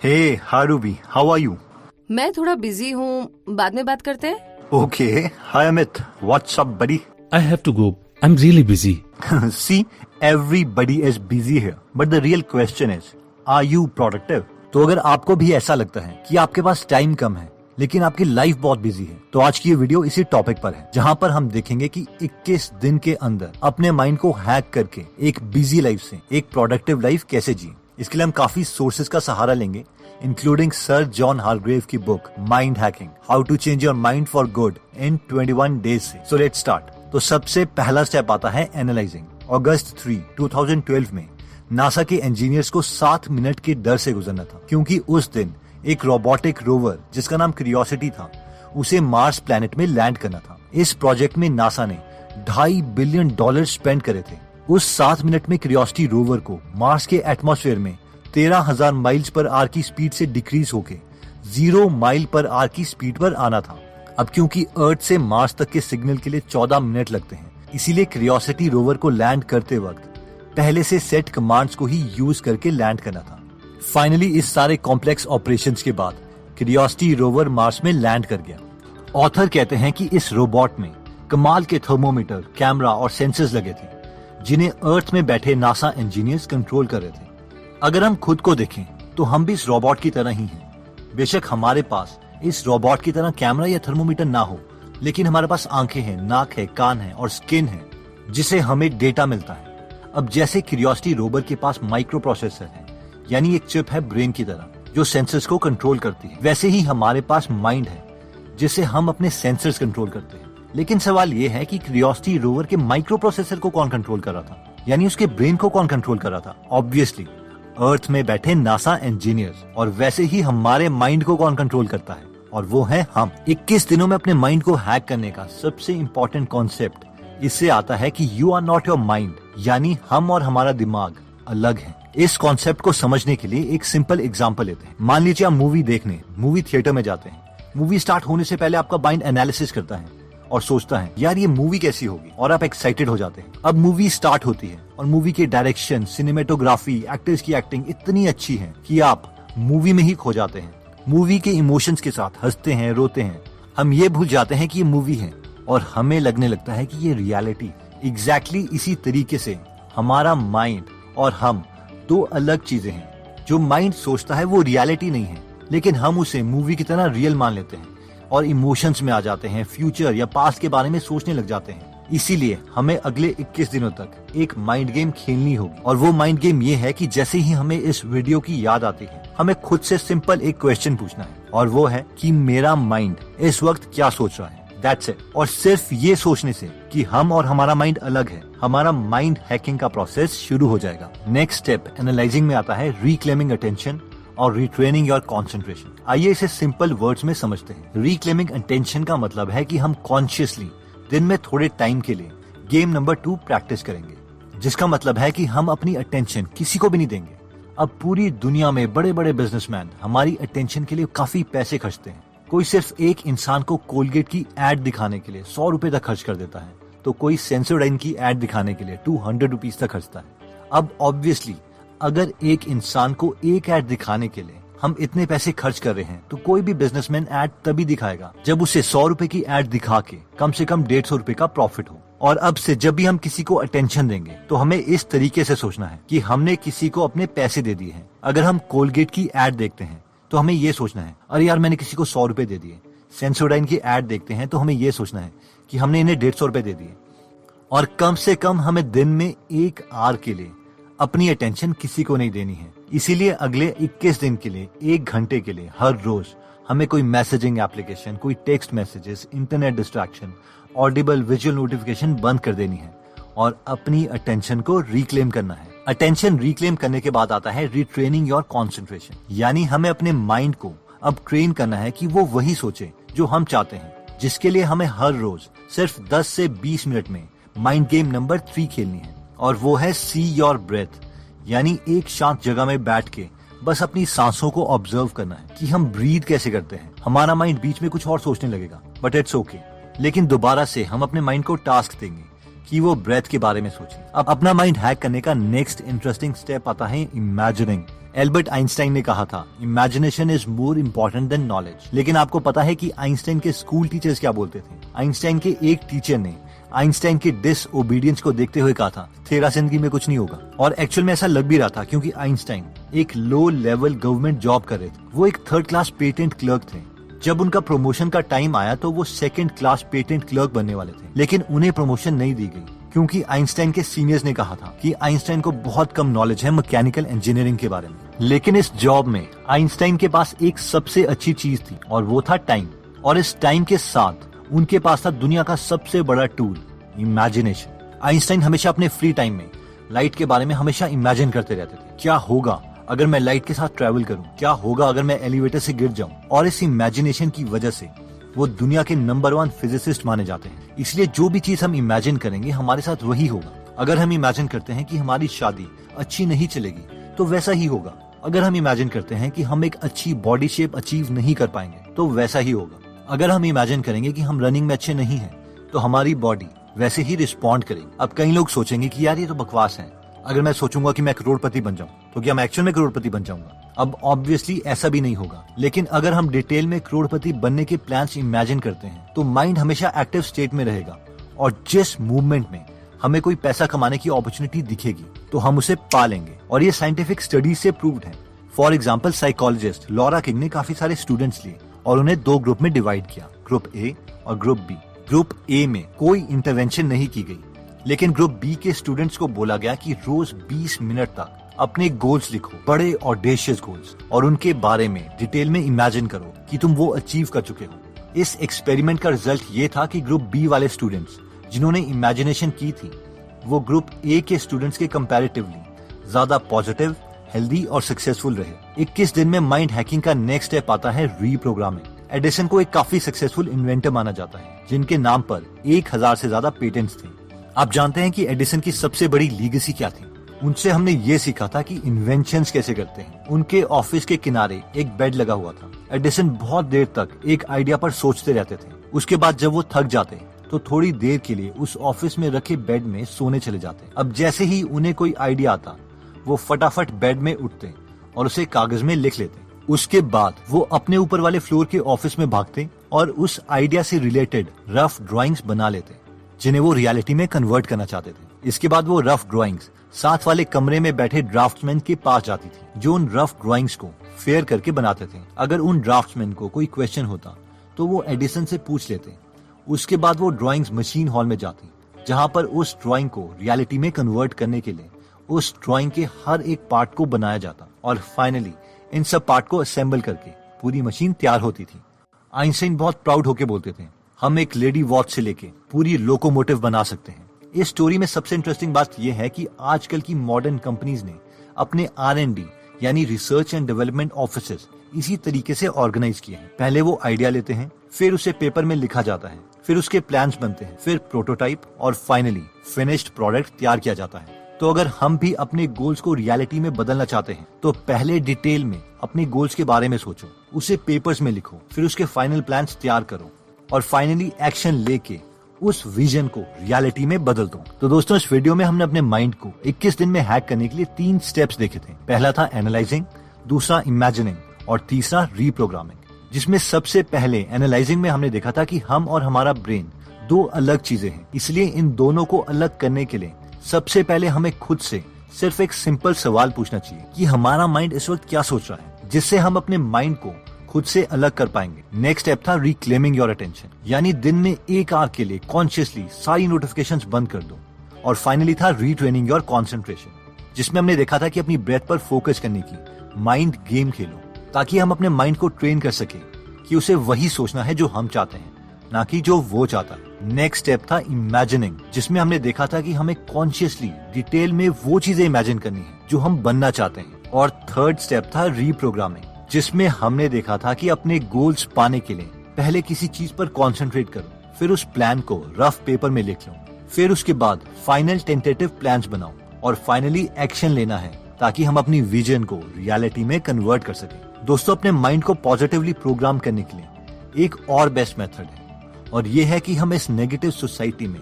Hey, hi Ruby, how are you? मैं थोड़ा busy हूँ, बाद में बात करते हैं। Okay, hi Amit, what's up buddy? I have to go. I'm really busy. See, everybody is busy here, but the real question is, are you productive? तो अगर आपको भी ऐसा लगता है कि आपके पास टाइम कम है लेकिन आपकी लाइफ बहुत बिजी है, तो आज की ये वीडियो इसी टॉपिक पर है, जहाँ पर हम देखेंगे कि 21 दिन के अंदर अपने माइंड को हैक करके एक बिजी लाइफ से एक प्रोडक्टिव लाइफ कैसे जिए। इसके लिए हम काफी सोर्सेज का सहारा लेंगे, इंक्लूडिंग सर जॉन हार्ग्रेव की book mind hacking, how to change your mind for good in 21 days से। So let's start. तो सबसे पहला स्टेप आता है एनालाइजिंग। अगस्त 3, 2012 में नासा के इंजीनियर्स को 7 मिनट के डर से गुजरना था, क्योंकि उस दिन एक रोबोटिक रोवर जिसका नाम क्यूरियोसिटी था, उसे मार्स प्लैनेट में लैंड करना था। इस प्रोजेक्ट में नासा ने $2.5 बिलियन स्पेंड करे थे। उस 7 मिनट में क्यूरियोसिटी रोवर को मार्स के एटमॉस्फेयर में 13,000 माइल्स पर आवर की स्पीड से डिक्रीज होके 0 माइल पर आवर की स्पीड पर आना था। अब क्योंकि अर्थ से मार्स तक के सिग्नल के लिए 14 मिनट लगते हैं, इसीलिए क्यूरियोसिटी रोवर को लैंड करते वक्त पहले से सेट कमांड्स को ही यूज करके लैंड करना था। फाइनली इस सारे कॉम्प्लेक्स ऑपरेशंस के बाद क्यूरियोसिटी रोवर मार्स में लैंड कर गया। ऑथर कहते हैं कि इस रोबोट में कमाल के थर्मोमीटर, कैमरा और सेंसर्स लगे थे, जिन्हें अर्थ में बैठे नासा इंजीनियर्स कंट्रोल कर रहे थे। अगर हम खुद को देखें तो हम भी इस रोबोट की तरह ही हैं। बेशक हमारे पास इस रोबोट की तरह कैमरा या थर्मोमीटर ना हो, लेकिन हमारे पास आंखें हैं, नाक है, कान है और स्किन है, जिसे हमें डेटा मिलता है। अब जैसे क्यूरियोसिटी रोवर के पास माइक्रो प्रोसेसर है, यानी एक चिप है ब्रेन की तरह जो सेंसर्स को कंट्रोल करती है, वैसे ही हमारे पास माइंड है जिसे हम अपने सेंसर्स कंट्रोल करते हैं। लेकिन सवाल ये है कि क्यूरियोसिटी रोवर के माइक्रो प्रोसेसर को कौन कंट्रोल कर रहा था, यानी उसके ब्रेन को कौन कंट्रोल कर रहा था? ऑब्वियसली अर्थ में बैठे नासा इंजीनियर्स। और वैसे ही हमारे माइंड को कौन कंट्रोल करता है, और वो है हम। 21 दिनों में अपने माइंड को हैक करने का सबसे इम्पोर्टेंट कॉन्सेप्ट इससे आता है कि you are not your mind, यानी हम और हमारा दिमाग अलग है। इस कॉन्सेप्ट को समझने के लिए एक सिंपल एग्जांपल लेते हैं। मान लीजिए आप मूवी देखने मूवी थिएटर में जाते हैं। मूवी स्टार्ट होने से पहले आपका माइंड एनालिसिस करता है और सोचता है यार ये मूवी कैसी होगी, और आप एक्साइटेड हो जाते हैं। अब मूवी स्टार्ट होती है और मूवी के डायरेक्शन, सिनेमेटोग्राफी, एक्टर्स की एक्टिंग इतनी अच्छी है कि आप मूवी में ही खो जाते हैं। मूवी के इमोशंस के साथ हंसते हैं, रोते हैं। हम ये भूल जाते हैं कि ये मूवी है और हमें लगने लगता है कि ये रियलिटी। एग्जैक्टली इसी तरीके से हमारा माइंड और हम दो अलग चीजें हैं। जो माइंड सोचता है वो रियलिटी नहीं है, लेकिन हम उसे मूवी की तरह रियल मान लेते हैं और इमोशंस में आ जाते हैं, फ्यूचर या पास्ट के बारे में सोचने लग जाते हैं। इसीलिए हमें अगले 21 दिनों तक एक माइंड गेम खेलनी होगी, और वो माइंड गेम ये है कि जैसे ही हमें इस वीडियो की याद आती है, हमें खुद से सिंपल एक क्वेश्चन पूछना है, और वो है कि मेरा माइंड इस वक्त क्या सोच रहा है। That's it. और सिर्फ ये सोचने से कि हम और हमारा माइंड अलग है, हमारा माइंड हैकिंग का प्रोसेस शुरू हो जाएगा। नेक्स्ट स्टेप एनालाइजिंग में आता है रिक्लेमिंग अटेंशन और रिट्रेनिंग योर कंसंट्रेशन। आइए इसे सिंपल वर्ड्स में समझते हैं। रिक्लेमिंग अटेंशन का मतलब है कि हम कॉन्शियसली दिन में थोड़े टाइम के लिए गेम नंबर 2 प्रैक्टिस करेंगे, जिसका मतलब है कि हम अपनी अटेंशन किसी को भी नहीं देंगे। अब पूरी दुनिया में बड़े बड़े बिजनेसमैन हमारी अटेंशन के लिए काफी पैसे खर्चते हैं। कोई सिर्फ एक इंसान को कोलगेट की एड दिखाने के लिए 100 रुपए तक खर्च कर देता है, तो कोई सेंसोडाइन की एड दिखाने के लिए 200 रुपीज तक खर्चता है। अब ऑब्वियसली अगर एक इंसान को एक एड दिखाने के लिए हम इतने पैसे खर्च कर रहे हैं, तो कोई भी बिजनेसमैन एड तभी दिखाएगा जब उसे 100 रुपए की एड दिखा के कम से कम 150 रुपए का प्रॉफिट हो। और अब से जब भी हम किसी को अटेंशन देंगे तो हमें इस तरीके से सोचना है कि हमने किसी को अपने पैसे दे दिए हैं। अगर हम कोलगेट की एड देखते हैं तो हमें ये सोचना है अरे यार मैंने किसी को 100 रुपए दे दिए। सेंसोडाइन की एड देखते हैं तो हमें ये सोचना है कि हमने इन्हें 150 रुपए दे दिए। और कम से कम हमें दिन में 1 आवर के लिए अपनी अटेंशन किसी को नहीं देनी है। इसीलिए अगले 21 दिन के लिए 1 घंटे के लिए हर रोज हमें कोई मैसेजिंग एप्लीकेशन, कोई text messages, internet distraction, Audible visual notification बंद कर देनी है और अपनी अटेंशन को रिक्लेम करना है। अटेंशन रिक्लेम करने के बाद आता है रिट्रेनिंग योर कंसंट्रेशन, यानी हमें अपने माइंड को अब ट्रेन करना है कि वो वही सोचे जो हम चाहते हैं, जिसके लिए हमें हर रोज सिर्फ 10 से 20 मिनट में माइंड गेम नंबर 3 खेलनी है, और वो है सी योर ब्रेथ, यानी एक शांत जगह में बैठ के बस अपनी सांसों को ऑब्जर्व करना है कि हम ब्रीथ कैसे करते हैं। हमारा माइंड बीच में कुछ और सोचने लगेगा, बट इट्स ओके। लेकिन दोबारा से हम अपने माइंड को टास्क देंगे कि वो ब्रेथ के बारे में सोचे। अब अपना माइंड हैक करने का नेक्स्ट इंटरेस्टिंग स्टेप आता है इमेजिनिंग। एल्बर्ट आइंस्टाइन ने कहा था, imagination is more important then knowledge. लेकिन आपको पता है कि आइंस्टाइन के स्कूल टीचर्स क्या बोलते थे? आइंस्टाइन के एक टीचर ने आइंस्टाइन के डिसओबीडियंस को देखते हुए कहा था, तेरा जिंदगी में कुछ नहीं होगा। और एक्चुअल में ऐसा लग भी रहा था, क्योंकि आइंस्टाइन एक लो लेवल गवर्नमेंट जॉब कर रहे थे। वो एक 3rd क्लास पेटेंट क्लर्क थे। जब उनका प्रमोशन का टाइम आया तो वो 2nd क्लास पेटेंट क्लर्क बनने वाले थे, लेकिन उन्हें प्रमोशन नहीं दी गई, क्योंकि आइंस्टाइन के सीनियर्स ने कहा था कि आइंस्टाइन को बहुत कम नॉलेज है मैकेनिकल इंजीनियरिंग के बारे में। लेकिन इस जॉब में आइंस्टाइन के पास एक सबसे अच्छी चीज थी, और वो था टाइम। और इस टाइम के साथ उनके पास था दुनिया का सबसे बड़ा टूल, इमेजिनेशन। आइंस्टाइन हमेशा अपने फ्री टाइम में लाइट के बारे में हमेशा इमेजिन करते रहते थे। क्या होगा अगर मैं लाइट के साथ ट्रैवल करूं? क्या होगा अगर मैं एलिवेटर से गिर जाऊं? और इस इमेजिनेशन की वजह से वो दुनिया के नंबर 1 फिजिसिस्ट माने जाते हैं। इसलिए जो भी चीज हम इमेजिन करेंगे हमारे साथ वही होगा। अगर हम इमेजिन करते हैं कि हमारी शादी अच्छी नहीं चलेगी तो वैसा ही होगा। अगर हम इमेजिन करते हैं कि हम एक अच्छी बॉडी शेप अचीव नहीं कर पाएंगे तो वैसा ही होगा। अगर हम इमेजिन करेंगे कि हम रनिंग में अच्छे नहीं हैं तो हमारी बॉडी वैसे ही रिस्पॉन्ड करेगी। अब कई लोग सोचेंगे कि यार ये तो बकवास है। अगर मैं सोचूंगा कि मैं करोड़पति बन जाऊं तो क्या मैं एक्चुअल में करोड़पति बन जाऊंगा? अब ऑब्वियसली ऐसा भी नहीं होगा। लेकिन अगर हम डिटेल में करोड़पति बनने के प्लान्स इमेजिन करते हैं तो माइंड हमेशा एक्टिव स्टेट में रहेगा, और जिस मूवमेंट में हमें कोई पैसा कमाने की अपॉर्चुनिटी दिखेगी तो हम उसे पा लेंगे। और ये साइंटिफिक स्टडीज से प्रूव्ड है। For example, psychologist Laura king ने काफी सारे स्टूडेंट्स लिए और उन्हें 2 ग्रुप में डिवाइड किया, ग्रुप ए और ग्रुप बी। ग्रुप ए में कोई इंटरवेंशन नहीं की गई, लेकिन ग्रुप बी के स्टूडेंट्स को बोला गया कि रोज 20 मिनट तक अपने गोल्स लिखो, बड़े ऑडेशियस गोल्स, और उनके बारे में डिटेल में इमेजिन करो कि तुम वो अचीव कर चुके हो। इस एक्सपेरिमेंट का रिजल्ट ये था कि ग्रुप बी वाले स्टूडेंट्स जिन्होंने इमेजिनेशन की थी वो ग्रुप ए के स्टूडेंट्स के कंपैरेटिवली ज्यादा पॉजिटिव, हेल्दी और सक्सेसफुल रहे। 21 दिन में माइंड हैकिंग का नेक्स्ट स्टेप आता है रीप्रोग्रामिंग। एडिसन को एक काफी सक्सेसफुल इन्वेंटर माना जाता है, जिनके नाम पर 1000 से ज्यादा पेटेंट्स थे। आप जानते हैं कि एडिसन की सबसे बड़ी लीगेसी क्या थी? उनसे हमने ये सीखा था कि इन्वेंशंस कैसे करते हैं। उनके ऑफिस के किनारे एक बेड लगा हुआ था। एडिसन बहुत देर तक एक आइडिया पर सोचते रहते थे। उसके बाद जब वो थक जाते तो थोड़ी देर के लिए उस ऑफिस में रखे बेड में सोने चले जाते। अब जैसे ही उन्हें कोई आइडिया आता वो फटाफट बेड में उठते और उसे कागज में लिख लेते। उसके बाद वो अपने ऊपर वाले फ्लोर के ऑफिस में भागते और उस आइडिया से रिलेटेड रफ ड्राइंग्स बना लेते, जिन्हें वो रियलिटी में कन्वर्ट करना चाहते थे। इसके बाद वो रफ ड्राइंग्स साथ वाले कमरे में बैठे ड्राफ्ट्समैन के पास जाती थी, जो उन रफ ड्राइंग्स को फेयर करके बनाते थे। अगर उन ड्राफ्ट्समैन को कोई क्वेश्चन होता तो वो एडिसन से पूछ लेते। उसके बाद वो ड्राइंग्स मशीन हॉल में जाती, जहां पर उस ड्राइंग को रियलिटी में कन्वर्ट करने के लिए उस ड्राइंग के हर एक पार्ट को बनाया जाता, और फाइनली इन सब पार्ट को असेंबल करके पूरी मशीन तैयार होती थी। आइंस्टाइन बहुत प्राउड होके बोलते थे, हम एक लेडी वॉच से लेके पूरी लोकोमोटिव बना सकते हैं। इस स्टोरी में सबसे इंटरेस्टिंग बात यह है कि आजकल की मॉडर्न कंपनीज ने अपने R&D यानी रिसर्च एंड डेवलपमेंट ऑफिसेस इसी तरीके से ऑर्गेनाइज किए हैं। पहले वो आइडिया लेते हैं, फिर उसे पेपर में लिखा जाता है, फिर उसके प्लान्स बनते हैं, फिर प्रोटोटाइप, और फाइनली फिनिश्ड प्रोडक्ट तैयार किया जाता है। तो अगर हम भी अपने गोल्स को रियलिटी में बदलना चाहते हैं तो पहले डिटेल में अपने गोल्स के बारे में सोचो, उसे पेपर्स में लिखो, फिर उसके फाइनल प्लान्स तैयार करो, और फाइनली एक्शन लेके उस विजन को रियलिटी में बदल दो। तो दोस्तों, इस वीडियो में हमने अपने माइंड को 21 दिन में हैक करने के लिए 3 स्टेप्स देखे थे। पहला था एनालाइजिंग, दूसरा इमेजिनिंग, और तीसरा रीप्रोग्रामिंग। जिसमें सबसे पहले एनालाइजिंग में हमने देखा था कि हम और हमारा ब्रेन 2 अलग चीजें हैं, इसलिए इन दोनों को अलग करने के लिए सबसे पहले हमें खुद से सिर्फ एक सिंपल सवाल पूछना चाहिए कि हमारा माइंड इस वक्त क्या सोच रहा है, जिससे हम अपने माइंड को खुद से अलग कर पाएंगे। नेक्स्ट स्टेप था रिक्लेमिंग योर अटेंशन, यानी दिन में 1 आवर के लिए कॉन्शियसली सारी नोटिफिकेशंस बंद कर दो। और फाइनली था रीट्रेनिंग योर कॉन्सेंट्रेशन, जिसमें हमने देखा था कि अपनी ब्रेथ पर फोकस करने की माइंड गेम खेलो, ताकि हम अपने माइंड को ट्रेन कर सके कि उसे वही सोचना है जो हम चाहते हैं, ना कि जो वो चाहता है। नेक्स्ट स्टेप था इमेजिनिंग, जिसमें हमने देखा था कि हमें कॉन्शियसली डिटेल में वो चीजें इमेजिन करनी है जो हम बनना चाहते हैं। और थर्ड स्टेप था रीप्रोग्रामिंग, जिसमें हमने देखा था कि अपने गोल्स पाने के लिए पहले किसी चीज पर कॉन्सेंट्रेट करो, फिर उस प्लान को रफ पेपर में लिख लो, फिर उसके बाद फाइनल टेंटेटिव प्लान्स बनाओ, और फाइनली एक्शन लेना है ताकि हम अपनी विजन को रियलिटी में कन्वर्ट कर सके। दोस्तों, अपने माइंड को पॉजिटिवली प्रोग्राम करने के लिए एक और बेस्ट मेथड है, और ये है कि हम इस नेगेटिव सोसाइटी में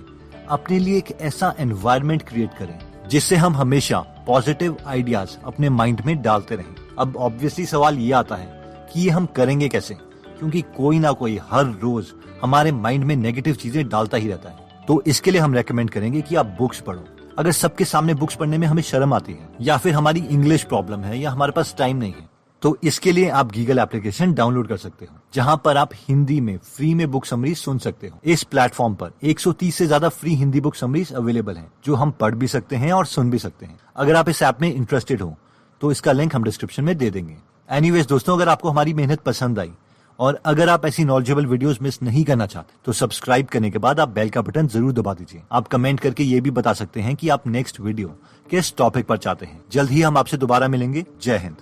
अपने लिए एक ऐसा एनवायरनमेंट क्रिएट करें जिससे हम हमेशा पॉजिटिव आइडियाज अपने माइंड में डालते रहें। अब ऑब्वियसली सवाल ये आता है कि ये हम करेंगे कैसे, क्योंकि कोई ना कोई हर रोज हमारे माइंड में नेगेटिव चीजें डालता ही रहता है। तो इसके लिए हम रेकमेंड करेंगे कि आप बुक्स पढ़ो। अगर सबके सामने बुक्स पढ़ने में हमें शर्म आती है, या फिर हमारी इंग्लिश प्रॉब्लम है, या हमारे पास टाइम नहीं है, तो इसके लिए आप गीगल एप्लीकेशन डाउनलोड कर सकते हो, जहां पर आप हिंदी में फ्री में बुक समरीज सुन सकते हो। इस प्लेटफॉर्म पर 130 से ज्यादा free Hindi book summaries available हैं, जो हम पढ़ भी सकते हैं और सुन भी सकते हैं। अगर आप इस ऐप में इंटरेस्टेड हो तो इसका लिंक हम डिस्क्रिप्शन में दे देंगे। एनीवेज दोस्तों, अगर आपको हमारी मेहनत पसंद आई और अगर आप ऐसी नॉलेजेबल वीडियोस मिस नहीं करना चाहते तो सब्सक्राइब करने के बाद आप बेल का बटन जरूर दबा दीजिए। आप कमेंट करके ये भी बता सकते हैं कि आप नेक्स्ट वीडियो किस टॉपिक पर चाहते हैं। जल्द ही हम आपसे दोबारा मिलेंगे। जय हिंद।